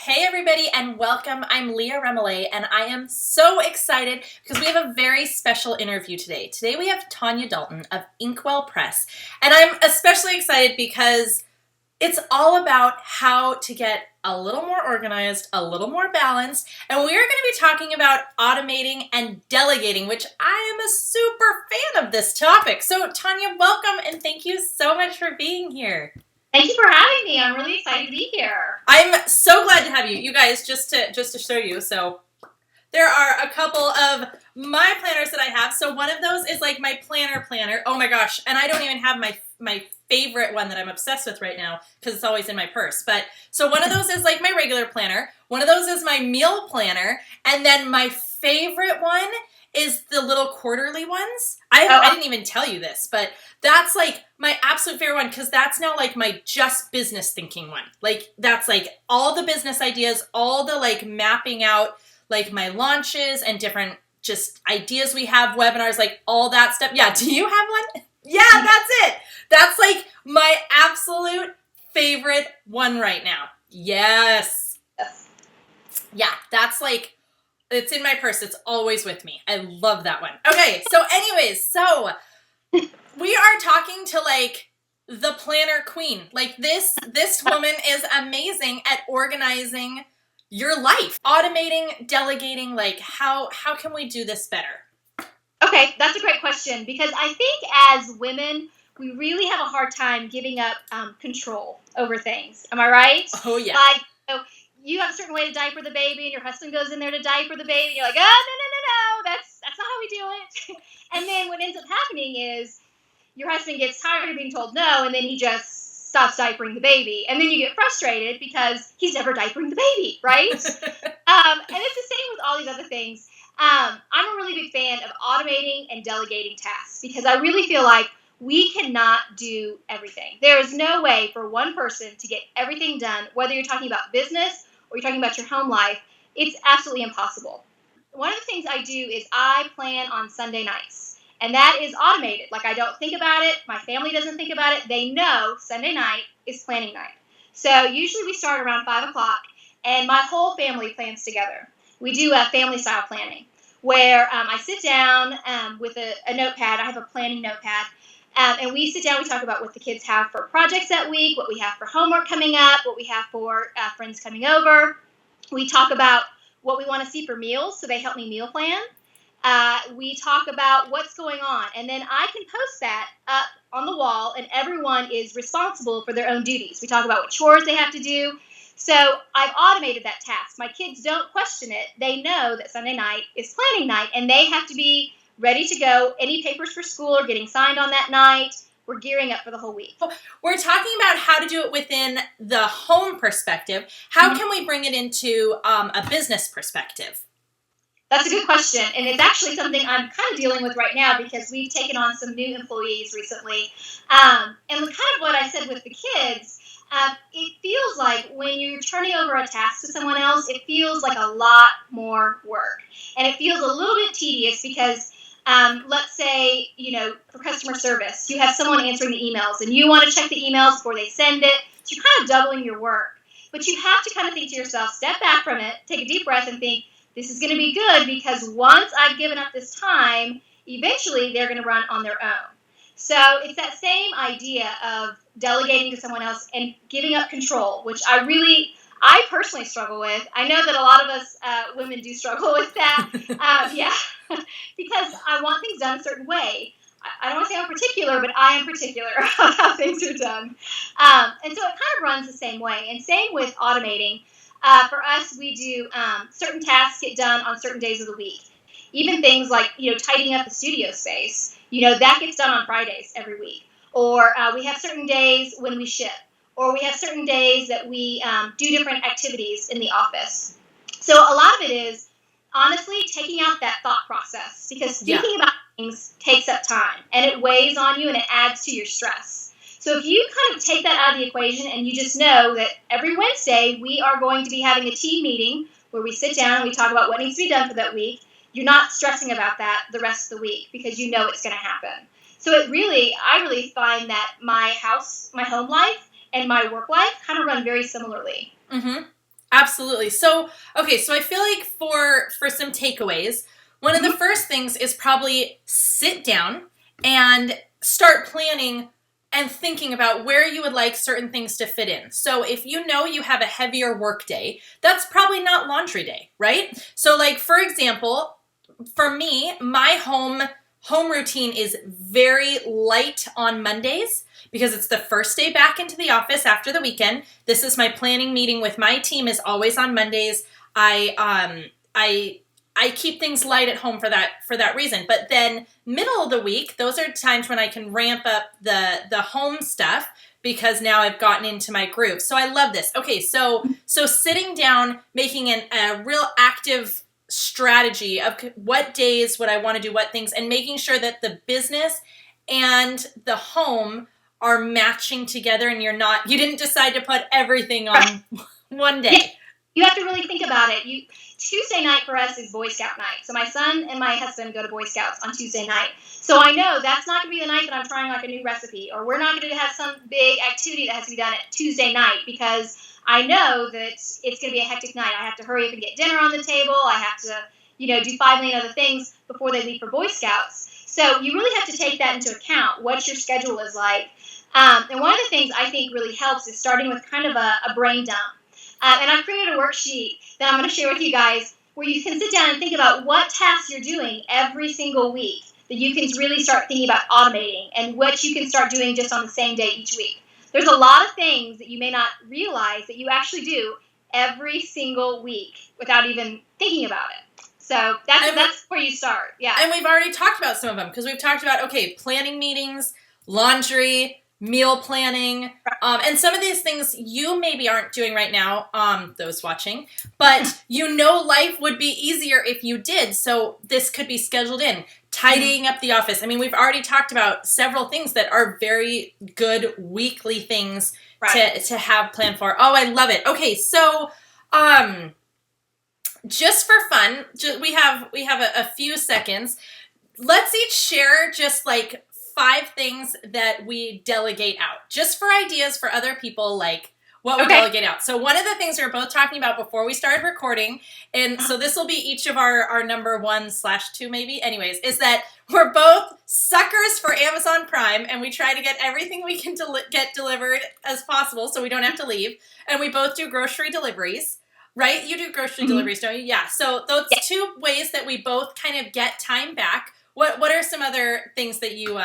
Hey everybody and welcome. I'm Leah Remele and I am so excited because we have a very special interview today. Today we have Tanya Dalton of InkWell Press, and I'm especially excited because it's all about how to get a little more organized, a little more balanced, and we are going to be talking about automating and delegating, which I am a super fan of this topic. So Tanya, welcome and thank you so much for being here. Thank you for having me. I'm really excited to be here. I'm so glad to have you. You guys, just to show you, so there are a couple of my planners that I have. So one of those is like my planner. Oh my gosh, and I don't even have my favorite one that I'm obsessed with right now because it's always in my purse. But so one of those is like my regular planner. One of those is my meal planner, and then my favorite one is the little quarterly ones. I didn't even tell you this, but that's like my absolute favorite one because that's now like my just business thinking one. Like that's like all the business ideas, all the like mapping out like my launches and different just ideas we have, webinars, like all that stuff. Yeah, do you have one? Yeah, that's it. That's like my absolute favorite one right now. Yes. Yeah, that's like, it's in my purse. It's always with me. I love that one. Okay, so anyways, so we are talking to like the planner queen. Like this woman is amazing at organizing your life. Automating, delegating, like how can we do this better? Okay, that's a great question because I think as women, we really have a hard time giving up control over things. Am I right? Oh yeah. Like, you have a certain way to diaper the baby, and your husband goes in there to diaper the baby. And you're like, oh no, that's not how we do it. And then what ends up happening is your husband gets tired of being told no, and then he just stops diapering the baby. And then you get frustrated because he's never diapering the baby, right? And it's the same with all these other things. I'm a really big fan of automating and delegating tasks because I really feel like we cannot do everything. There is no way for one person to get everything done, whether you're talking about business or you're talking about your home life. It's absolutely impossible. One of the things I do is I plan on Sunday nights. And that is automated. Like, I don't think about it. My family doesn't think about it. They know Sunday night is planning night. So usually we start around 5 o'clock, and my whole family plans together. We do a family-style planning where I sit down with a notepad. I have a planning notepad. And we sit down, we talk about what the kids have for projects that week, what we have for homework coming up, what we have for friends coming over. We talk about what we want to see for meals, so they help me meal plan. We talk about what's going on, and then I can post that up on the wall, and everyone is responsible for their own duties. We talk about what chores they have to do. So I've automated that task. My kids don't question it. They know that Sunday night is planning night, and they have to be ready to go. Any papers for school are getting signed on that night. We're gearing up for the whole week. We're talking about how to do it within the home perspective. How can we bring it into a business perspective? That's a good question, and it's actually something I'm kind of dealing with right now because we've taken on some new employees recently. And kind of what I said with the kids, it feels like when you're turning over a task to someone else, it feels like a lot more work. And it feels a little bit tedious because let's say, for customer service, you have someone answering the emails, and you want to check the emails before they send it, so you're kind of doubling your work. But you have to kind of think to yourself, step back from it, take a deep breath, and think, this is going to be good because once I've given up this time, eventually they're going to run on their own. So it's that same idea of delegating to someone else and giving up control, which I personally struggle with. I know that a lot of us women do struggle with that. Because I want things done a certain way. I don't want to say I'm particular, but I am particular about how things are done. And so it kind of runs the same way. And same with automating. For us, we do certain tasks get done on certain days of the week. Even things like, tidying up the studio space, that gets done on Fridays every week. Or we have certain days when we ship. Or we have certain days that we do different activities in the office. So a lot of it is, honestly, taking out that thought process. Because thinking about things takes up time. And it weighs on you and it adds to your stress. So if you kind of take that out of the equation and you just know that every Wednesday we are going to be having a team meeting where we sit down and we talk about what needs to be done for that week, you're not stressing about that the rest of the week because you know it's going to happen. So I really find that my home life and my work life kind of run very similarly. Mm-hmm. Absolutely. So, okay, so I feel like for some takeaways, one of the first things is probably sit down and start planning and thinking about where you would like certain things to fit in. So if you know you have a heavier work day, that's probably not laundry day, right? So like for example, for me, my home routine is very light on Mondays because it's the first day back into the office after the weekend. This is my planning meeting with my team is always on Mondays. I keep things light at home for that reason. But then middle of the week, those are times when I can ramp up the home stuff because now I've gotten into my groove. So I love this. Okay, so sitting down, making a real active strategy of what days would I want to do what things, and making sure that the business and the home are matching together, and you didn't decide to put everything on one day. Yeah, you have to really think about it. Tuesday night for us is Boy Scout night. So my son and my husband go to Boy Scouts on Tuesday night. So I know that's not going to be the night that I'm trying like a new recipe, or we're not going to have some big activity that has to be done at Tuesday night because I know that it's going to be a hectic night. I have to hurry up and get dinner on the table. I have to, do 5 million other things before they leave for Boy Scouts. So you really have to take that into account, what your schedule is like. And one of the things I think really helps is starting with kind of a brain dump. And I've created a worksheet that I'm going to share with you guys where you can sit down and think about what tasks you're doing every single week that you can really start thinking about automating and what you can start doing just on the same day each week. There's a lot of things that you may not realize that you actually do every single week without even thinking about it. So that's where you start. Yeah. And we've already talked about some of them because we've talked about, okay, planning meetings, laundry, meal planning, and some of these things you maybe aren't doing right now, those watching, but life would be easier if you did. So this could be scheduled in. Tidying up the office. I mean, we've already talked about several things that are very good weekly things to have planned for. Oh, I love it. Okay, so just for fun, we have a few seconds. Let's each share just like 5 things that we delegate out, just for ideas for other people, like what we delegate out. So one of the things we were both talking about before we started recording, and so this will be each of our number 1/2 maybe, anyways, is that we're both suckers for Amazon Prime, and we try to get everything we can get delivered as possible so we don't have to leave. And we both do grocery deliveries, right? You do grocery deliveries, don't you? Yeah. So those 2 ways that we both kind of get time back. What are some other things that you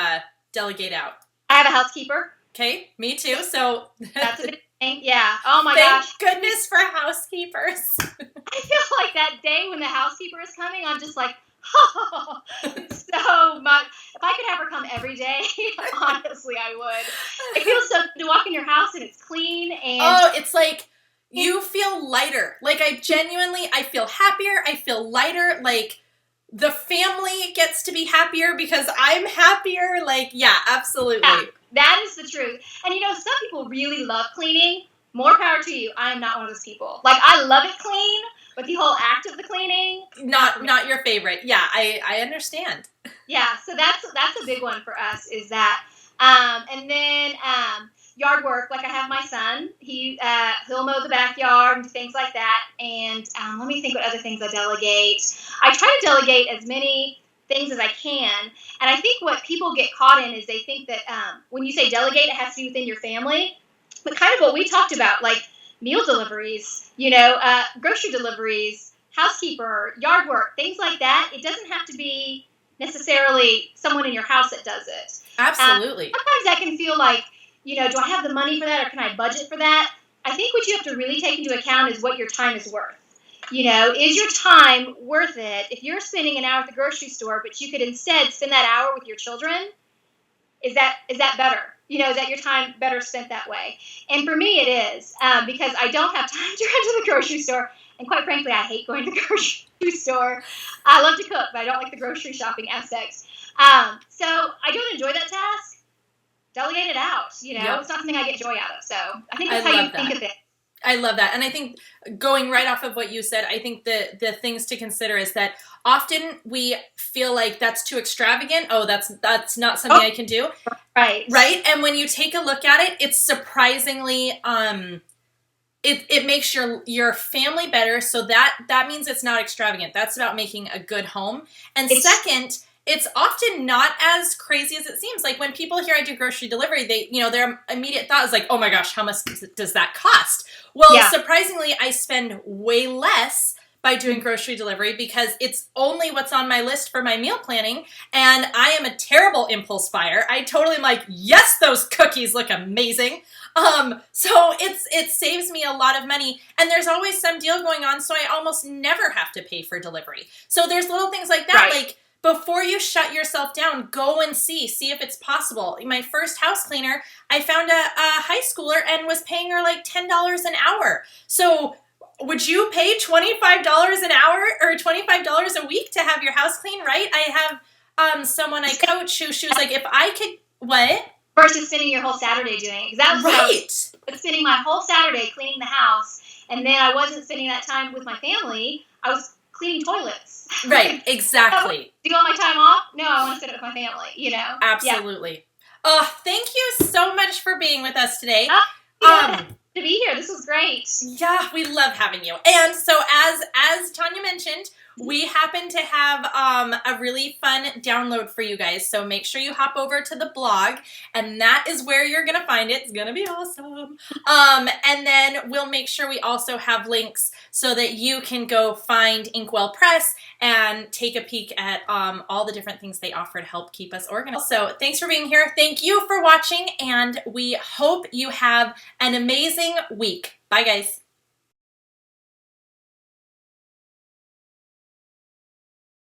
delegate out? I have a housekeeper. Okay, me too. So that's a big thing. Yeah. Oh my gosh. Thank goodness for housekeepers. I feel like that day when the housekeeper is coming, I'm just like, oh, so much. If I could have her come every day, honestly, I would. It feels so good to walk in your house and it's clean and it's like you feel lighter. Like I feel happier. I feel lighter. Like the family gets to be happier because I'm happier. Like, yeah, absolutely. Yeah, that is the truth. And some people really love cleaning. More power to you. I am not one of those people. Like, I love it clean, but the whole act of the cleaning, not your favorite. Yeah, I understand. Yeah, so that's a big one for us is that. And then yard work, like I have my son. He'll mow the backyard and things like that. And let me think what other things I delegate. I try to delegate as many things as I can. And I think what people get caught in is they think that when you say delegate, it has to be within your family. But kind of what we talked about, like meal deliveries, grocery deliveries, housekeeper, yard work, things like that. It doesn't have to be necessarily someone in your house that does it. Absolutely. Sometimes that can feel like, do I have the money for that or can I budget for that? I think what you have to really take into account is what your time is worth. Is your time worth it? If you're spending an hour at the grocery store, but you could instead spend that hour with your children, is that better? Is that your time better spent that way? And for me, it is because I don't have time to run to the grocery store. And quite frankly, I hate going to the grocery store. I love to cook, but I don't like the grocery shopping aspect. So I don't enjoy that task. Delegate it out. It's not something I get joy out of. So I think that's how you think of it. I love that. And I think going right off of what you said, I think the things to consider is that often we feel like that's too extravagant. Oh, that's not something I can do. Right. Right. And when you take a look at it, it's surprisingly, it makes your family better. So that means it's not extravagant. That's about making a good home. And second, it's often not as crazy as it seems. Like when people hear I do grocery delivery, their immediate thought is like, oh my gosh, how much does that cost? Well, surprisingly, I spend way less by doing grocery delivery because it's only what's on my list for my meal planning. And I am a terrible impulse buyer. I totally am like, yes, those cookies look amazing. So it saves me a lot of money, and there's always some deal going on, so I almost never have to pay for delivery. So there's little things like that, like before you shut yourself down, go and see if it's possible. My first house cleaner, I found a high schooler and was paying her like $10 an hour. So would you pay $25 an hour or $25 a week to have your house clean, right? I have someone I coach who she was like, if I could, what? Versus spending your whole Saturday doing it. That was right. Spending my whole Saturday cleaning the house, and then I wasn't spending that time with my family. I was cleaning toilets. Right, exactly. Do you want my time off? No, I want to spend it with my family, you know? Absolutely. Yeah. Oh, thank you so much for being with us today. To be here. This was great. Yeah, we love having you. And so as Tanya mentioned, we happen to have a really fun download for you guys. So make sure you hop over to the blog, and that is where you're going to find it. It's going to be awesome. And then we'll make sure we also have links so that you can go find InkWell Press and take a peek at all the different things they offer to help keep us organized. So thanks for being here. Thank you for watching, and we hope you have an amazing week. Bye, guys.